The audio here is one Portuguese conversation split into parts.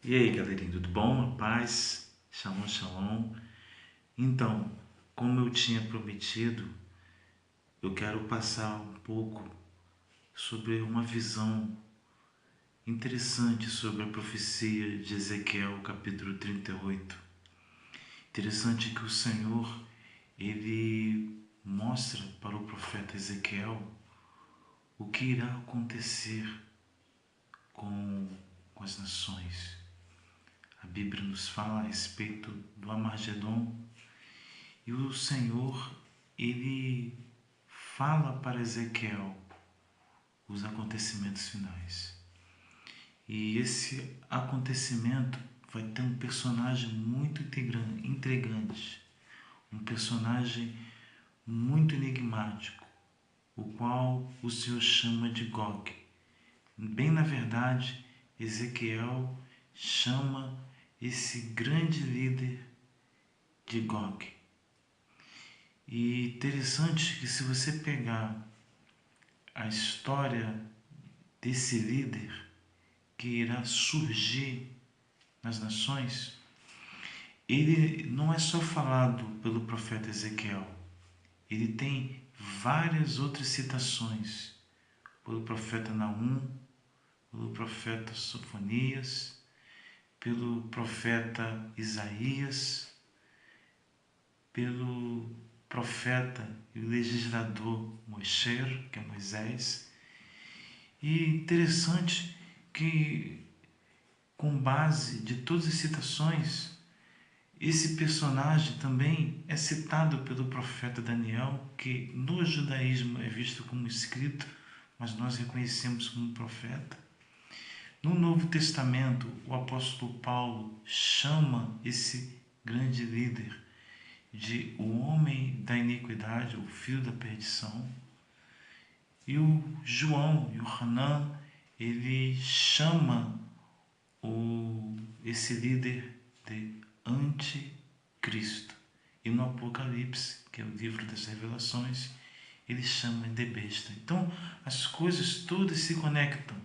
E aí, galerinha, tudo bom? Paz? Shalom, shalom. Então, como eu tinha prometido, eu quero passar um pouco sobre uma visão interessante sobre a profecia de Ezequiel, capítulo 38. Interessante que o Senhor, ele mostra para o profeta Ezequiel o que irá acontecer com as nações. A Bíblia nos fala a respeito do Armagedon. E o Senhor, ele fala para Ezequiel os acontecimentos finais. E esse acontecimento vai ter um personagem muito intrigante, um personagem muito enigmático, o qual o Senhor chama de Gog. Bem na verdade, Ezequiel chama esse grande líder de Gog. E interessante que se você pegar a história desse líder que irá surgir nas nações, ele não é só falado pelo profeta Ezequiel, ele tem várias outras citações pelo profeta Naum, pelo profeta Sofonias, pelo profeta Isaías, pelo profeta e legislador Moisés, que é Moisés. E interessante que, com base de todas as citações, esse personagem também é citado pelo profeta Daniel, que no judaísmo é visto como escrito, mas nós reconhecemos como profeta. No Novo Testamento, o apóstolo Paulo chama esse grande líder de o homem da iniquidade, o filho da perdição. E o João, Yohanan, ele chama esse líder de anticristo. E no Apocalipse, que é o livro das revelações, ele chama de besta. Então, as coisas todas se conectam.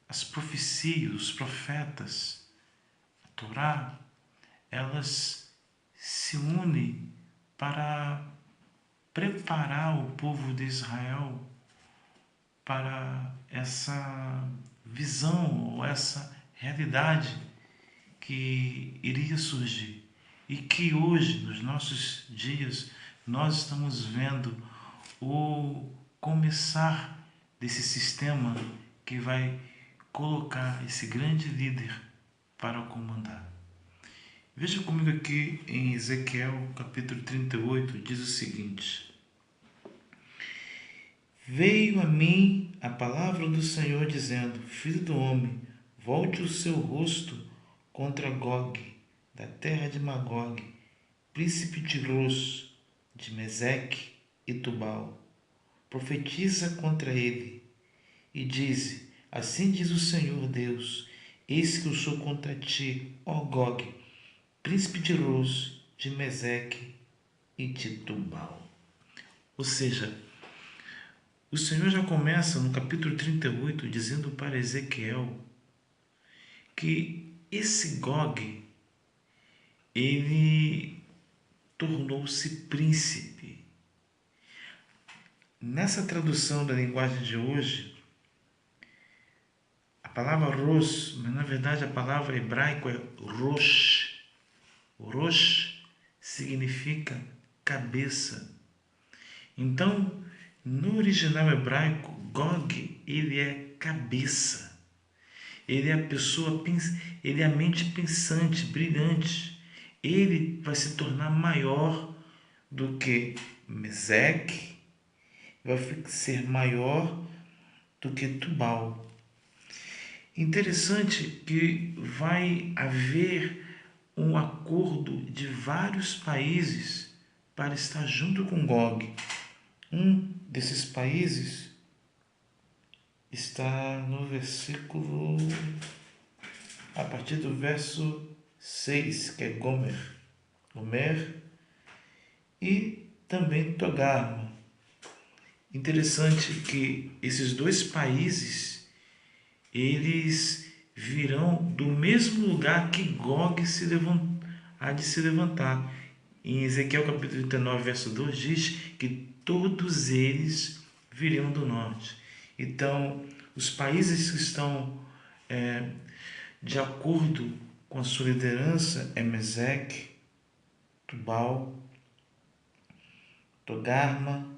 As profecias, os profetas, a Torá, elas se unem para preparar o povo de Israel para essa visão ou essa realidade que iria surgir e que hoje, nos nossos dias, nós estamos vendo o começar desse sistema que vai colocar esse grande líder para comandar. Veja comigo aqui em Ezequiel capítulo 38, diz o seguinte: Veio a mim a palavra do Senhor dizendo: Filho do homem, volte o seu rosto contra Gog, da terra de Magog, príncipe de Ros, de Meseque e Tubal. Profetiza contra ele e dize: Assim diz o Senhor Deus: Eis que eu sou contra ti, ó Gog, príncipe de Ros, de Meseque e de Tubal. Ou seja, o Senhor já começa no capítulo 38 dizendo para Ezequiel que esse Gog, ele tornou-se príncipe. Nessa tradução da linguagem de hoje, a palavra Ros, mas na verdade a palavra hebraica é Rosh. Rosh significa cabeça. Então, no original hebraico, Gog, ele é cabeça. Ele é a pessoa, ele é a mente pensante, brilhante. Ele vai se tornar maior do que Meseque, vai ser maior do que Tubal. Interessante que vai haver um acordo de vários países para estar junto com Gog. Um desses países está no versículo, a partir do verso 6, que é Gomer e também Togarma. Interessante que esses dois países, eles virão do mesmo lugar que Gog há de se levantar. Em Ezequiel capítulo 39, verso 2, diz que todos eles viriam do norte. Então, os países que estão de acordo com a sua liderança é Meseque, Tubal, Togarma,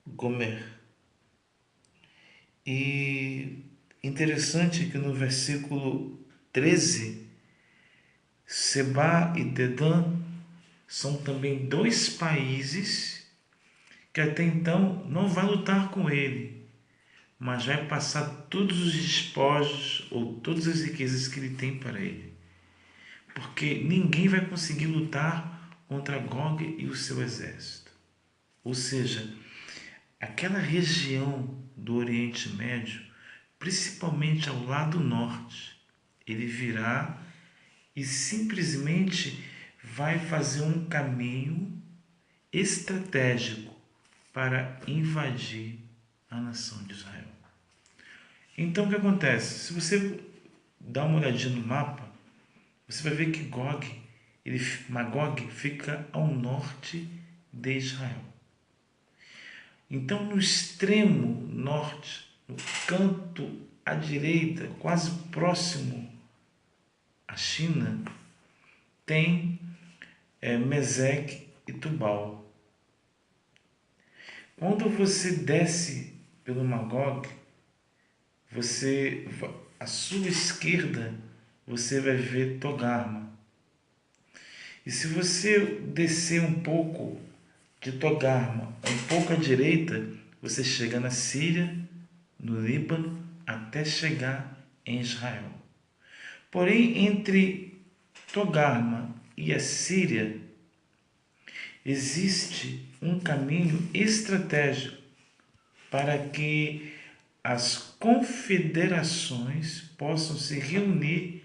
Gomer. E interessante que no versículo 13, Seba e Dedã são também dois países que até então não vai lutar com ele, mas vai passar todos os despojos ou todas as riquezas que ele tem para ele. Porque ninguém vai conseguir lutar contra Gog e o seu exército. Ou seja, aquela região do Oriente Médio, principalmente ao lado norte, ele virá e simplesmente vai fazer um caminho estratégico para invadir a nação de Israel. Então o que acontece? Se você dá uma olhadinha no mapa, você vai ver que Magog fica ao norte de Israel. Então, no extremo norte, no canto à direita, quase próximo à China, tem Meseque e Tubal. Quando você desce pelo Magog, à sua esquerda, você vai ver Togarma. E se você descer um pouco de Togarma, um pouco à direita, você chega na Síria, no Líbano, até chegar em Israel. Porém, entre Togarma e a Síria, existe um caminho estratégico para que as confederações possam se reunir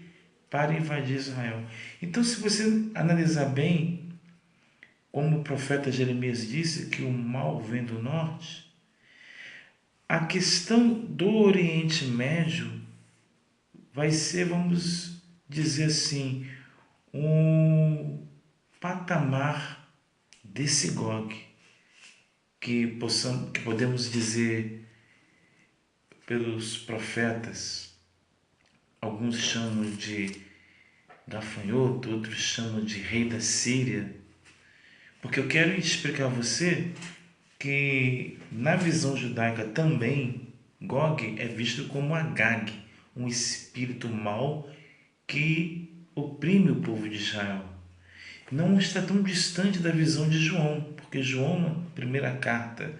para invadir Israel. Então, se você analisar bem, como o profeta Jeremias disse, que o mal vem do norte, a questão do Oriente Médio vai ser, vamos dizer assim, um patamar desse Gog, que podemos dizer pelos profetas, alguns chamam de gafanhoto, outros chamam de rei da Síria, porque eu quero explicar a você que na visão judaica também Gog é visto como Agag, um espírito mau que oprime o povo de Israel. Não está tão distante da visão de João, porque João, na primeira carta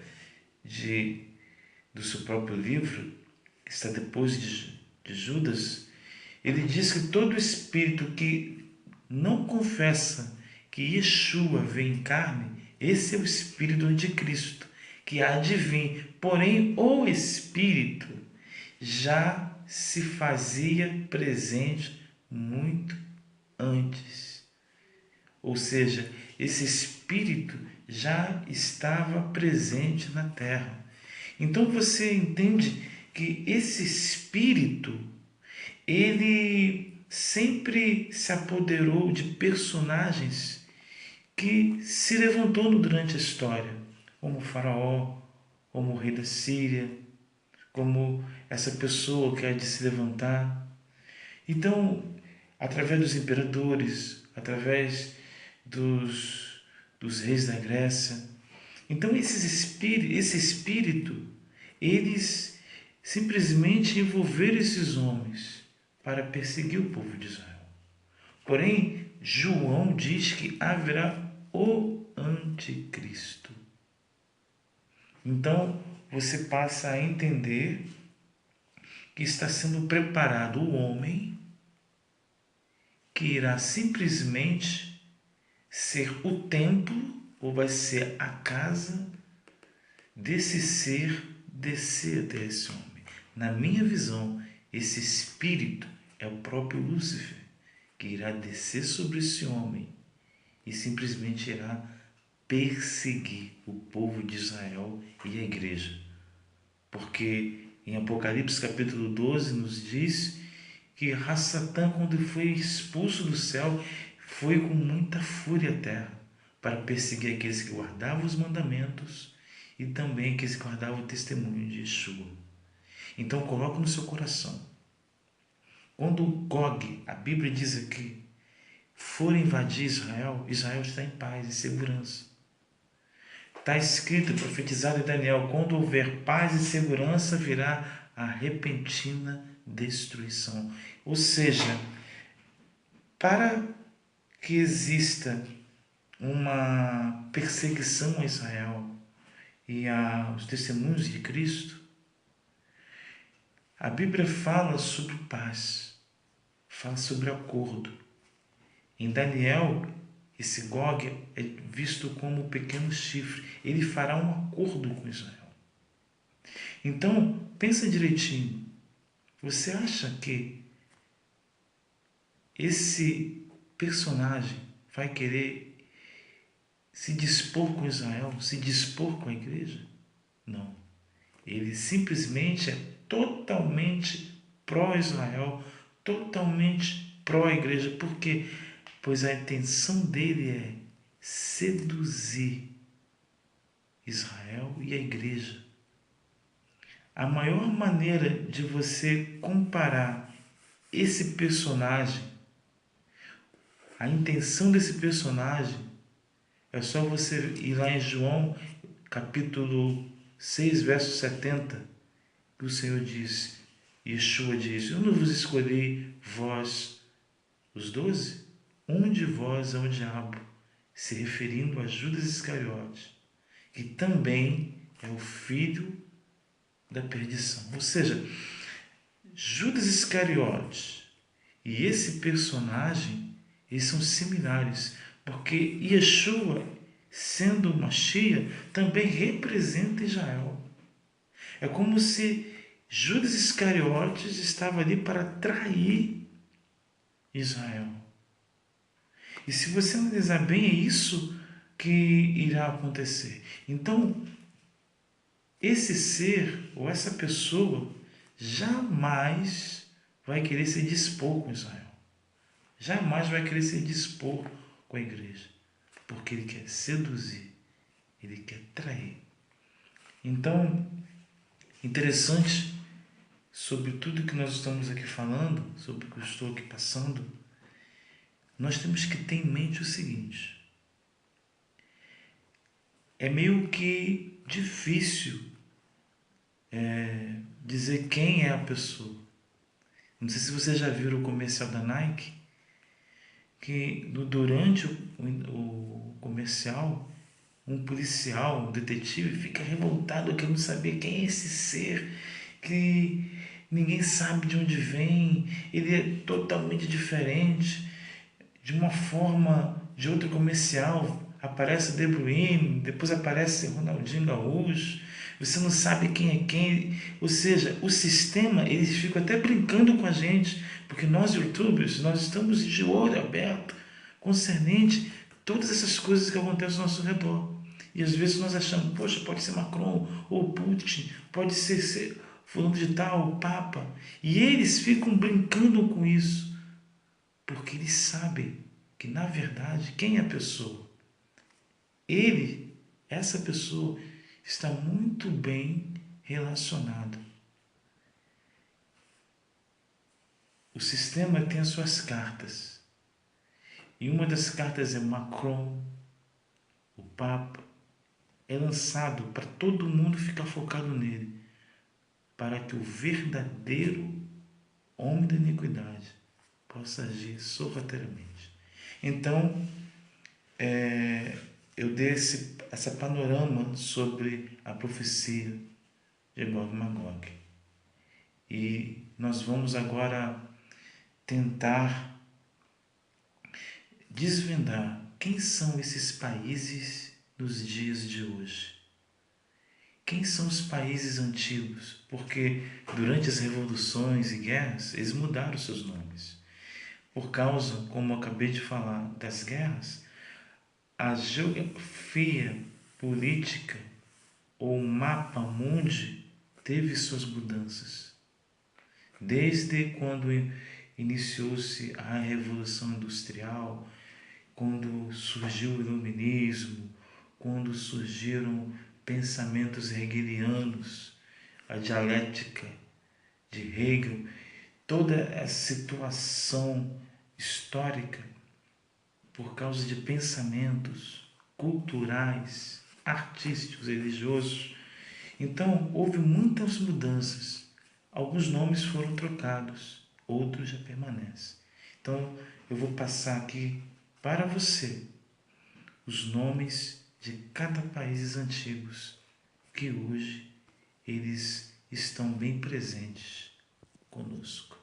do seu próprio livro, que está depois de Judas, ele diz que todo espírito que não confessa que Yeshua vem em carne, esse é o espírito do anticristo, que há de vir. Porém, o espírito já se fazia presente muito antes. Ou seja, esse espírito já estava presente na terra. Então você entende que esse espírito, ele sempre se apoderou de personagens que se levantou durante a história, como o faraó, como o rei da Síria, como essa pessoa que há de se levantar. Então, através dos imperadores, através dos reis da Grécia. Então, esse espírito, eles simplesmente envolveram esses homens para perseguir o povo de Israel. Porém, João diz que haverá o anticristo. Então, você passa a entender que está sendo preparado o homem que irá simplesmente ser o templo, ou vai ser a casa desse ser descer até esse homem. Na minha visão, esse espírito é o próprio Lúcifer, que irá descer sobre esse homem e simplesmente irá perseguir o povo de Israel e a igreja. Porque em Apocalipse capítulo 12 nos diz que Satã, quando foi expulso do céu, foi com muita fúria à terra para perseguir aqueles que guardavam os mandamentos e também aqueles que guardavam o testemunho de Yeshua. Então coloque no seu coração. Quando Gog, a Bíblia diz aqui, for invadir Israel, Israel está em paz e segurança. Está escrito, profetizado em Daniel, quando houver paz e segurança, virá a repentina destruição. Ou seja, para que exista uma perseguição a Israel e aos testemunhos de Cristo, a Bíblia fala sobre paz, fala sobre acordo. Em Daniel, esse Gog é visto como um pequeno chifre. Ele fará um acordo com Israel. Então, pensa direitinho. Você acha que esse personagem vai querer se dispor com Israel, se dispor com a igreja? Não. Ele simplesmente é totalmente pró-Israel, totalmente pró-igreja. Por quê? Pois a intenção dele é seduzir Israel e a igreja. A maior maneira de você comparar esse personagem, a intenção desse personagem, é só você ir lá em João, capítulo 6, verso 70, que o Senhor diz, Yeshua diz, eu não vos escolhi vós, os 12? Um de vós é o diabo, se referindo a Judas Iscariotes, que também é o filho da perdição. Ou seja, Judas Iscariotes e esse personagem, eles são similares, porque Yeshua, sendo Mashiach, também representa Israel. É como se Judas Iscariotes estava ali para trair Israel. E se você analisar bem, é isso que irá acontecer. Então, esse ser ou essa pessoa jamais vai querer se dispor com Israel. Jamais vai querer se dispor com a igreja. Porque ele quer seduzir, ele quer trair. Então, interessante sobre tudo que nós estamos aqui falando, sobre o que eu estou aqui passando, nós temos que ter em mente o seguinte: é meio que difícil dizer quem é a pessoa. Não sei se vocês já viram o comercial da Nike, que durante o comercial, um policial, um detetive, fica revoltado querendo saber quem é esse ser que ninguém sabe de onde vem, ele é totalmente diferente. De uma forma, de outro comercial, aparece De Bruyne, depois aparece Ronaldinho Gaúcho, você não sabe quem é quem. Ou seja, o sistema, eles ficam até brincando com a gente, porque nós youtubers, nós estamos de olho aberto concernente todas essas coisas que acontecem ao nosso redor. E às vezes nós achamos, poxa, pode ser Macron ou Putin, pode ser fulano de tal, o Papa. E eles ficam brincando com isso, porque eles sabem que, na verdade, quem é a pessoa? Ele, essa pessoa, está muito bem relacionado. O sistema tem as suas cartas. E uma das cartas é Macron, o Papa. É lançado para todo mundo ficar focado nele, para que o verdadeiro homem da iniquidade possa agir sorrateiramente. Então, eu dei essa panorama sobre a profecia de Gog e Magog. E nós vamos agora tentar desvendar quem são esses países nos dias de hoje. Quem são os países antigos? Porque durante as revoluções e guerras, eles mudaram seus nomes. Por causa, como eu acabei de falar, das guerras, a geografia política ou mapa mundi teve suas mudanças. Desde quando iniciou-se a Revolução Industrial, quando surgiu o Iluminismo, quando surgiram pensamentos hegelianos, a dialética de Hegel, toda essa situação histórica por causa de pensamentos culturais, artísticos, religiosos. Então, houve muitas mudanças. Alguns nomes foram trocados, outros já permanecem. Então, eu vou passar aqui para você os nomes de cada países antigos que hoje eles estão bem presentes conosco.